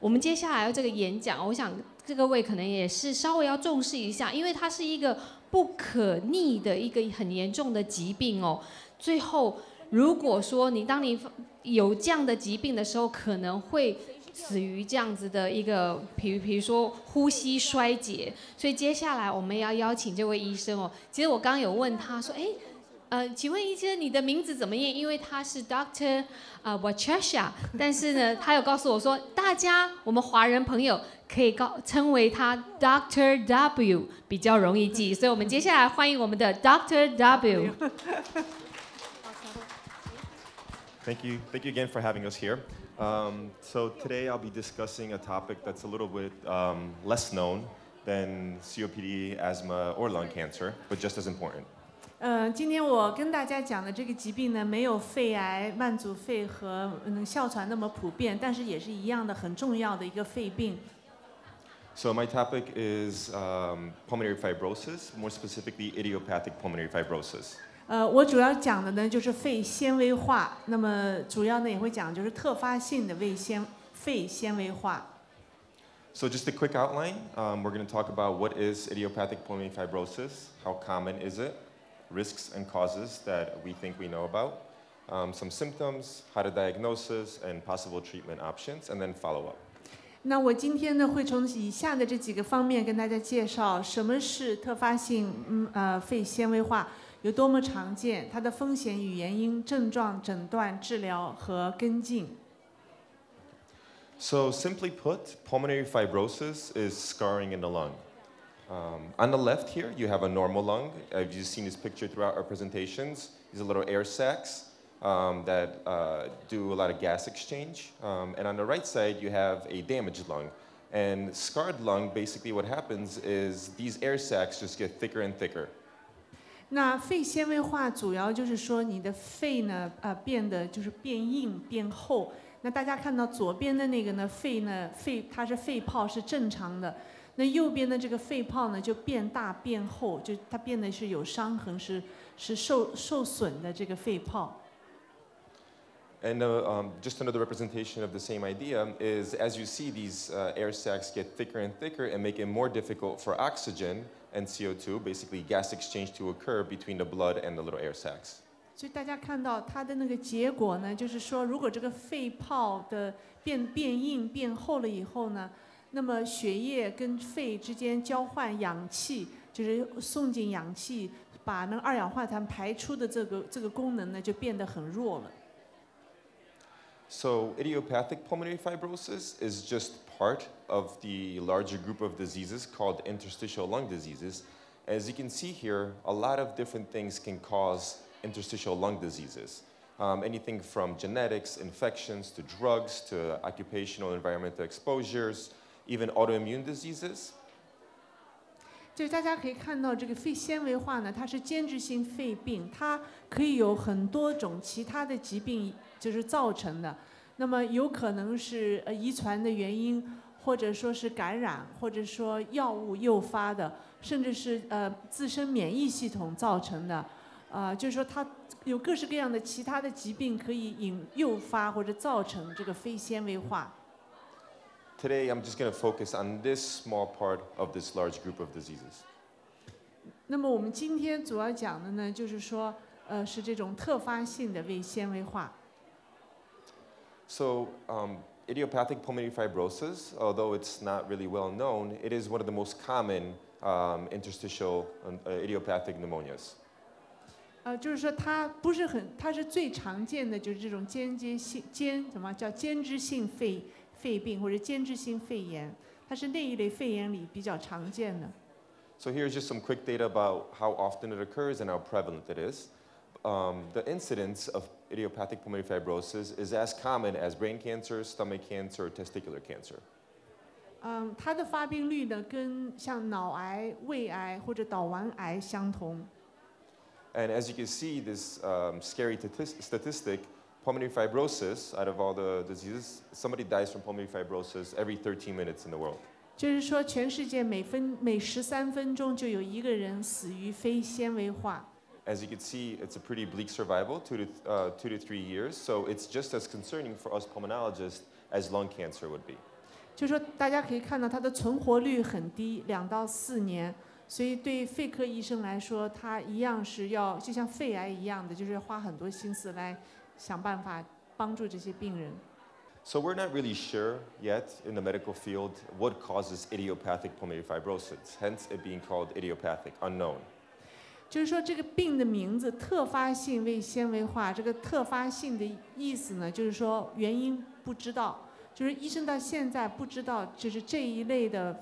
我们接下来要这个演讲，我想各位可能也是稍微要重视一下，因为它是一个不可逆的一个很严重的疾病哦。最后，如果说当你有这样的疾病的时候，可能会死于这样子的一个，比如说呼吸衰竭。所以接下来我们要邀请这位医生哦。其实我刚刚有问他说，请问医生你的名字怎么念？因为他是 Dr. Walczyszyn， 但是呢，他有告诉我说，我们华人朋友可以称为他 Dr. W 比较容易记。所以我们接下来欢迎我们的 Dr. W。Thank you again for having us here. So today I'll be discussing a topic that's a little bit less known than COPD, asthma, or lung cancer, but just as important. 今天我跟大家讲的这个疾病呢，没有肺癌、慢阻肺和哮喘那么普遍，但是也是一样的很重要的一个肺病。So my topic is pulmonary fibrosis, more specifically idiopathic pulmonary fibrosis. 我主要讲的呢就是肺纤维化，那么主要呢也会讲就是特发性的肺纤维化。So just a quick outline, we're going to talk about what is idiopathic pulmonary fibrosis, how common is it, risks and causes that we think we know about, some symptoms, how to diagnose this, and possible treatment options, and then follow up. 那我今天呢会从以下的这几个方面跟大家介绍什么是特发性肺纤维化，有多么常见，它的风险与原因、症状、诊断、治疗和跟进。So simply put, pulmonary fibrosis is scarring in the lung. On the left here, you have a normal lung. You've seen this picture throughout our presentations. These are little air sacs that do a lot of gas exchange. And on the right side, you have a damaged lung. And scarred lung, basically what happens is these air sacs just get thicker and thicker. 那肺纤维化主要就是说你的肺呢变得就是变硬变厚。那大家看到左边的那个呢肺它是肺泡是正常的，那右边的这个肺泡呢就变大变厚，就它变得是有伤痕，是受损的这个肺泡。And just another representation of the same idea is, as you see, these air sacs get thicker and thicker and make it more difficult for oxygen and CO2, basically gas exchange, to occur between the blood and the little air sacs. 所以大家看到它的那个结果呢，就是说，如果这个肺泡的变硬变厚了以后呢，那么血液跟肺之间交换氧气，就是送进氧气，把那个二氧化碳排出的这个功能呢，就变得很弱了。So idiopathic pulmonary fibrosis is just part of the larger group of diseases called interstitial lung diseases. As you can see here, a lot of different things can cause interstitial lung diseases. Anything from genetics, infections, to drugs, to occupational environmental exposures, even autoimmune diseases. 就是大家可以看到，这个肺纤维化呢，它是间质性肺病，它可以有很多种其他的疾病就是造成的。那么有可能是遗传的原因，或者说是感染，或者说药物诱发的，甚至是自身免疫系统造成的。就是说它有各式各样的其他的疾病可以诱发或者造成这个肺纤维化。Today, I'm just going to focus on this small part of this large group of diseases. 那么我们今天主要讲的呢，就是说，是这种特发性的肺纤维化。So, idiopathic pulmonary fibrosis, although it's not really well known, it is one of the most common interstitial idiopathic pneumonias. 就是说它是最常见的，就是这种间质性肺病或者间质性肺炎，它是那一类肺炎里比较常见的。So here's just some quick data about how often it occurs and how prevalent it is. The incidence of idiopathic pulmonary fibrosis is as common as brain cancer, stomach cancer, or testicular cancer. 它的发病率呢，跟像脑癌、胃癌或者睾丸癌相同。And as you can see, this scary statistic, pulmonary fibrosis, out of all the diseases, somebody dies from pulmonary fibrosis every 13 minutes in the world. 就是说，全世界每13分钟就有一个人死于肺纤维化。As you can see, it's a pretty bleak survival, 2 to 3 years. So it's just as concerning for us pulmonologists as lung cancer would be. 就是说大家可以看到它的存活率很低，2到4年。所以对肺科医生来说，他一样是要就像肺癌一样的，就是花很多心思来想办法帮助这些病人。So we're not really sure yet in the medical field what causes idiopathic pulmonary fibrosis, hence it being called idiopathic, unknown. 就是说这个病的名字特发性胃纤维化，这个特发性的意思呢，就是说原因不知道。就是医生到现在不知道，就是这一类的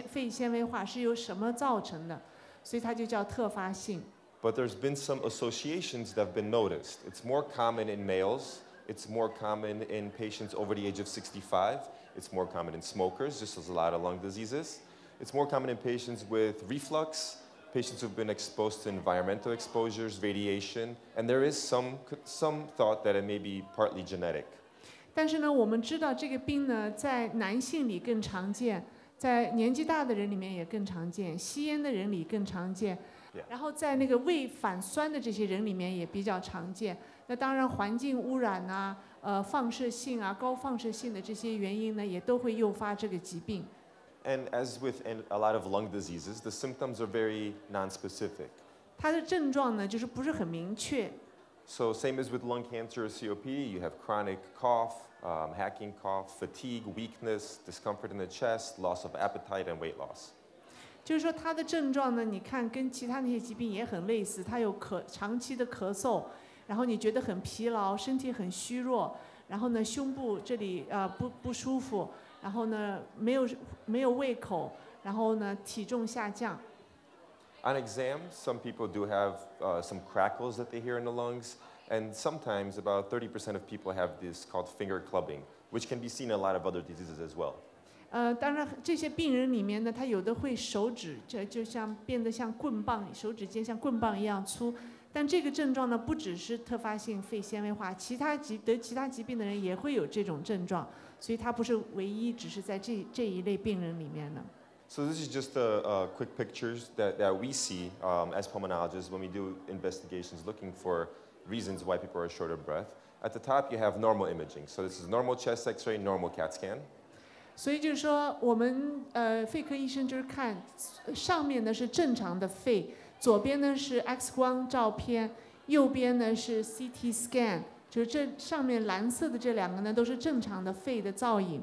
肺纤维化是由什么造成的，所以它就叫特发性。But there's been some associations that have been noticed. It's more common in males. It's more common in patients over the age of 65. It's more common in smokers, just as a lot of lung diseases. It's more common in patients with reflux, patients who've been exposed to environmental exposures, radiation, and there is some thought that it may be partly genetic. 但是呢，我们知道这个病呢，在男性里更常见，在年纪大的人里面也更常见，吸烟的人里更常见，然后在那个胃反酸的这些人里面也比较常见。那当然，环境污染啊、放射性啊、高放射性的这些原因呢，也都会诱发这个疾病。And as with a lot of lung diseases, the symptoms are very nonspecific. 它的症状呢，就是不是很明确。So same as with lung cancer or COPD, you have chronic cough, hacking cough, fatigue, weakness, discomfort in the chest, loss of appetite, and weight loss. 就是说它的症状呢，你看跟其他那些疾病也很类似，它有长期的咳嗽，然后你觉得很疲劳，身体很虚弱，然后呢胸部这里不舒服，然后呢没有胃口，然后呢体重下降。On exam, some people do have some crackles that they hear in the lungs, and sometimes about 30% of people have this called finger clubbing, which can be seen in a lot of other diseases as well. 当然这些病人里面呢，他有的会手指就像变得像棍棒，手指尖像棍棒一样粗。但这个症状呢，不只是特发性肺纤维化，其他疾病的人也会有这种症状，所以它不是唯一，只是在这一类病人里面呢。So this is just the quick pictures that we see as pulmonologists when we do investigations looking for reasons why people are short of breath. At the top, you have normal imaging. So this is normal chest X-ray, normal CAT scan. 所以就是说，我们肺科医生就是看上面呢是正常的肺，左边呢是 X 光照片，右边呢是 CT scan， 就是这上面蓝色的这2个呢都是正常的肺的造影。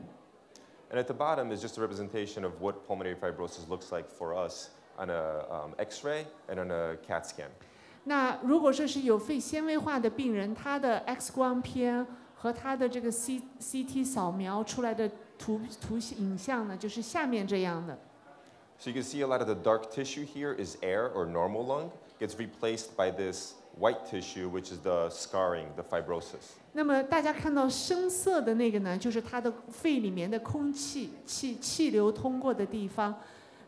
And at the bottom is just a representation of what pulmonary fibrosis looks like for us on a X-ray and on a CAT scan. 那如果说是有肺纤维化的病人，他的 X 光片和他的这个 CT 扫描出来的图影像呢，就是下面这样的。So you can see a lot of the dark tissue here is air or normal lung gets replaced by this white tissue, which is the scarring, the fibrosis. 那么大家看到深色的那个呢，就是它的肺里面的空气气流通过的地方。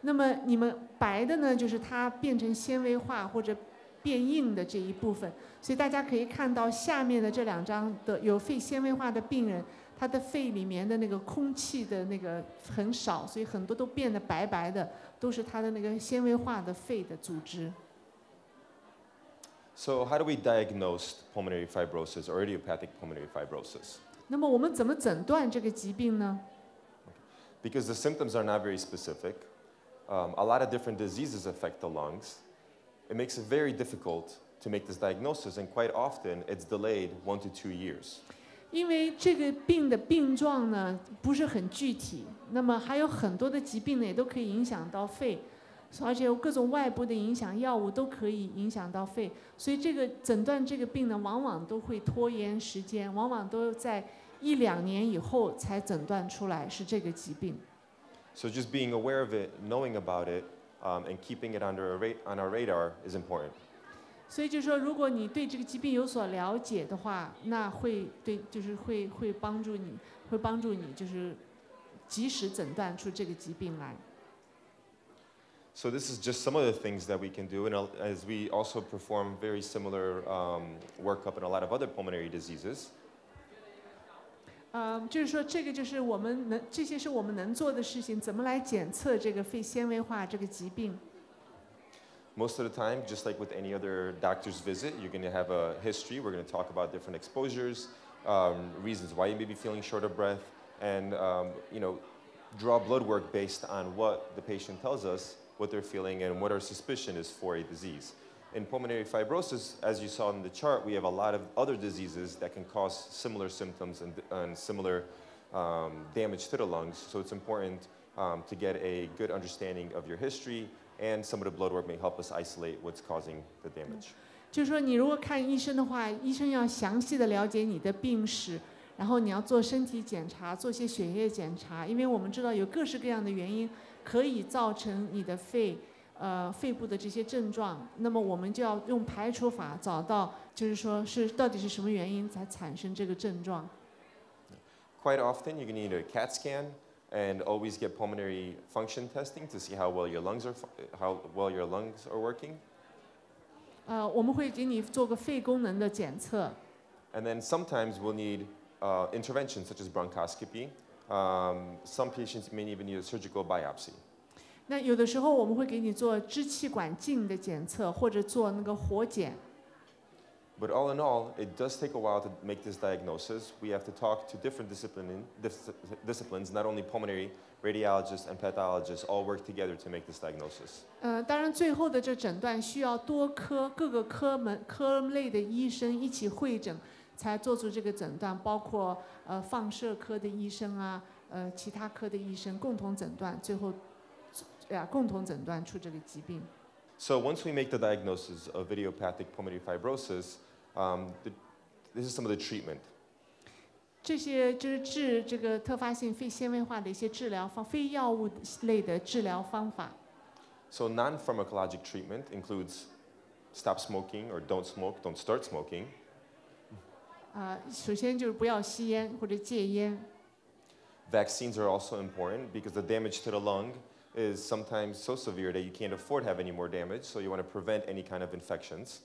那么你们白的呢，就是它变成纤维化或者变硬的这一部分。所以大家可以看到下面的这2张的有肺纤维化的病人，他的肺里面的那个空气的那个很少，所以很多都变得白白的，都是他的那个纤维化的肺的组织。So how do we diagnose pulmonary fibrosis or idiopathic pulmonary fibrosis? 那么我们怎么诊断这个疾病呢？ Because the symptoms are not very specific, a lot of different diseases affect the lungs. It makes it very difficult to make this diagnosis, and quite often it's delayed 1 to 2 years. 因为这个病的病状呢不是很具体，那么还有很多的疾病呢也都可以影响到肺，而且有各种外部的影响，药物都可以影响到肺，所以这个诊断这个病呢，往往都会拖延时间，往往都在1、2年以后才诊断出来是这个疾病。So just being aware of it, knowing about it, and keeping it on our radar is important. 所以就是说，如果你对这个疾病有所了解的话，那会帮助你，就是及时诊断出这个疾病来。So this is just some of the things that we can do, and as we also perform very similar workup in a lot of other pulmonary diseases. 就是说，这些是我们能做的事情，怎么来检测这个肺纤维化这个疾病？ Most of the time, just like with any other doctor's visit, you're going to have a history. We're going to talk about different exposures, reasons why you may be feeling short of breath, and draw blood work based on what the patient tells us, what they're feeling, and what our suspicion is for a disease. In pulmonary fibrosis, as you saw in the chart, we have a lot of other diseases that can cause similar symptoms and similar damage to the lungs. So it's important to get a good understanding of your history, and some of the blood work may help us isolate what's causing the damage. 就是说，你如果看医生的话，医生要详细的了解你的病史，然后你要做身体检查，做些血液检查，因为我们知道有各式各样的原因可以造成你的肺部的这些症状，那么我们就要用排除法找到，就是说是到底是什么原因才产生这个症状。Quite often, you're going to need a CAT scan and always get pulmonary function testing to see how well your lungs are working. 我们会给你做个肺功能的检测。And then sometimes we'll need interventions such as bronchoscopy. Some patients may even need a surgical biopsy. 那有的时候我们会给你做支气管镜的检测，或者做那个活检。But all in all, it does take a while to make this diagnosis. We have to talk to different disciplines, not only pulmonary, radiologists and pathologists all work together to make this diagnosis. 当然最后的这诊断需要各个科类的医生一起会诊，才做出这个诊断，包括放射科的医生啊，其他科的医生共同诊断，最后共同诊断出这个疾病。So once we make the diagnosis of idiopathic pulmonary fibrosis, this is some of the treatment. 这些就是治这个特发性肺纤维化的一些治疗非药物类的治疗方法。So non-pharmacologic treatment includes stop smoking or don't smoke, don't start smoking. 首先就是不要吸烟或者戒烟。Vaccines are also important because the damage to the lung is sometimes so severe that you can't afford to have any more damage, so you want to prevent any kind of infections.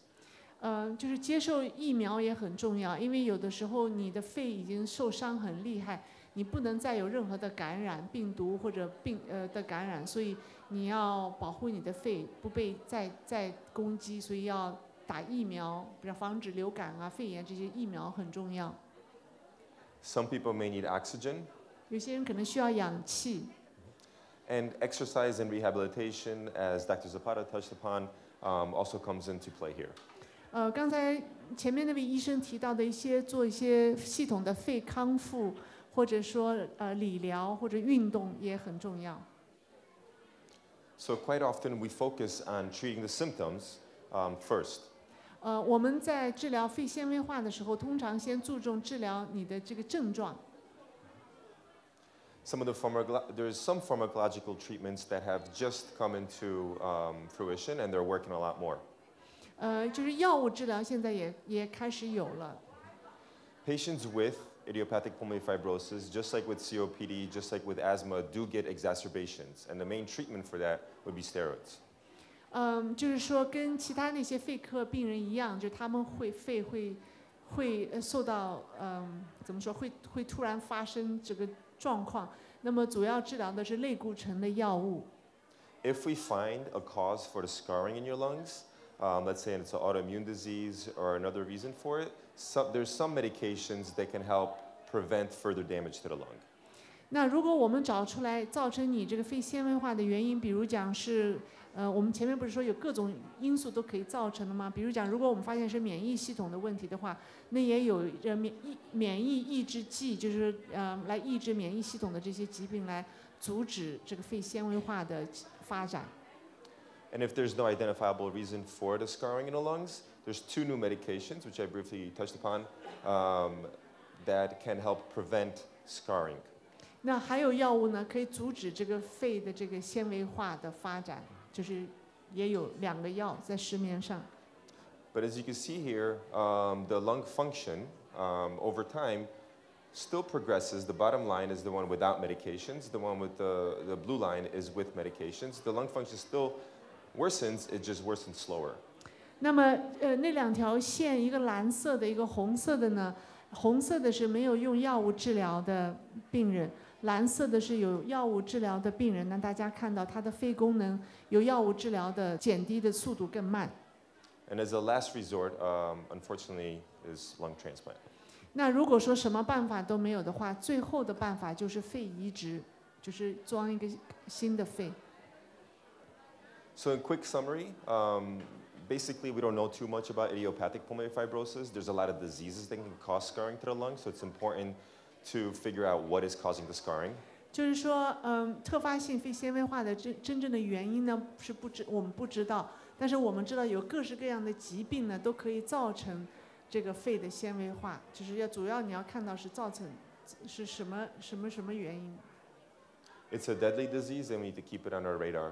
就是接受疫苗也很重要，因为有的时候你的肺已经受伤很厉害，你不能再有任何的感染病毒或者的感染，所以你要保护你的肺不被再攻击，所以要打疫苗，比如防止流感啊、肺炎这些疫苗很重要。Some people may need oxygen. 有些人可能需要氧气。And exercise and rehabilitation, as Dr. Zapata touched upon, also comes into play here. 刚才前面那位医生提到的做一些系统的肺康复，或者说理疗或者运动也很重要。So quite often we focus on treating the symptoms first. 我们在治疗肺纤维化的时候，通常先注重治疗你的这个症状。There's some pharmacological treatments that have just come into fruition, and they're working a lot more. 就是药物治疗现在也开始有了。Patients with idiopathic pulmonary fibrosis, just like with COPD, just like with asthma, do get exacerbations, and the main treatment for that would be steroids. 就是说跟其他那些肺科病人一样，就是他们肺会受到怎么说会突然发生这个状况，那么主要治疗的是类固醇的药物。If we find a cause for the scarring in your lungs, let's say it's an autoimmune disease or another reason for it, there's some medications that can help prevent further damage to the lung. 那如果我们找出来造成你这个肺纤维化的原因，比如讲是我们前面不是说有各种因素都可以造成的吗？比如讲，如果我们发现是免疫系统的问题的话，那也有免疫抑制剂，就是来抑制免疫系统的这些疾病，来阻止这个肺纤维化的发展。And if there's no identifiable reason for the scarring in the lungs, there's two new medications, which I briefly touched upon, that can help prevent scarring. 那还有药物呢，可以阻止这个肺的这个纤维化的发展。就是也有2个药在市面上。But as you can see here, the lung function over time still progresses. The bottom line is the one without medications. The one with the blue line is with medications. The lung function still worsens, it just worsens slower. 那么那2条线，一个蓝色的，一个红色的呢？红色的是没有用药物治疗的病人。蓝色的是有药物治疗的病人，那大家看到他的肺功能有药物治疗的减低的速度更慢。And as a last resort, unfortunately, is lung transplant. 那如果说什么办法都没有的话，最后的办法就是肺移植。就是装一个新的肺。So in quick summary, basically we don't know too much about idiopathic pulmonary fibrosis. There's a lot of diseases that can cause scarring to the lung, so it's important to figure out what is causing the scarring. 就是说，特发性肺纤维化的真正的原因呢，我们不知道，但是我们知道有各式各样的疾病呢，都可以造成这个肺的纤维化，就是主要你要看到是造成是什么原因。It's a deadly disease, and we need to keep it on our radar.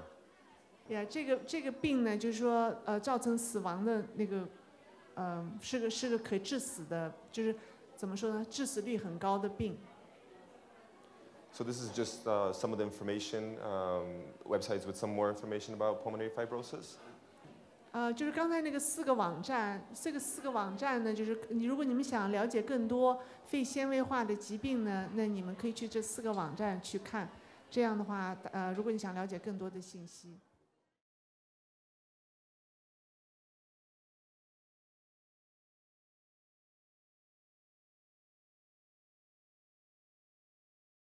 呀，这个病呢，就是说，造成死亡的那个，是个可致死的，就是怎么说呢，致死率很高的病。So this is just some of the information, websites with some more information about pulmonary fibrosis. 就是刚才那个4个网站，这个4个网站呢，就是如果你们想了解更多肺纤维化的疾病呢，那你们可以去这4个网站去看。这样的话，如果你想了解更多的信息。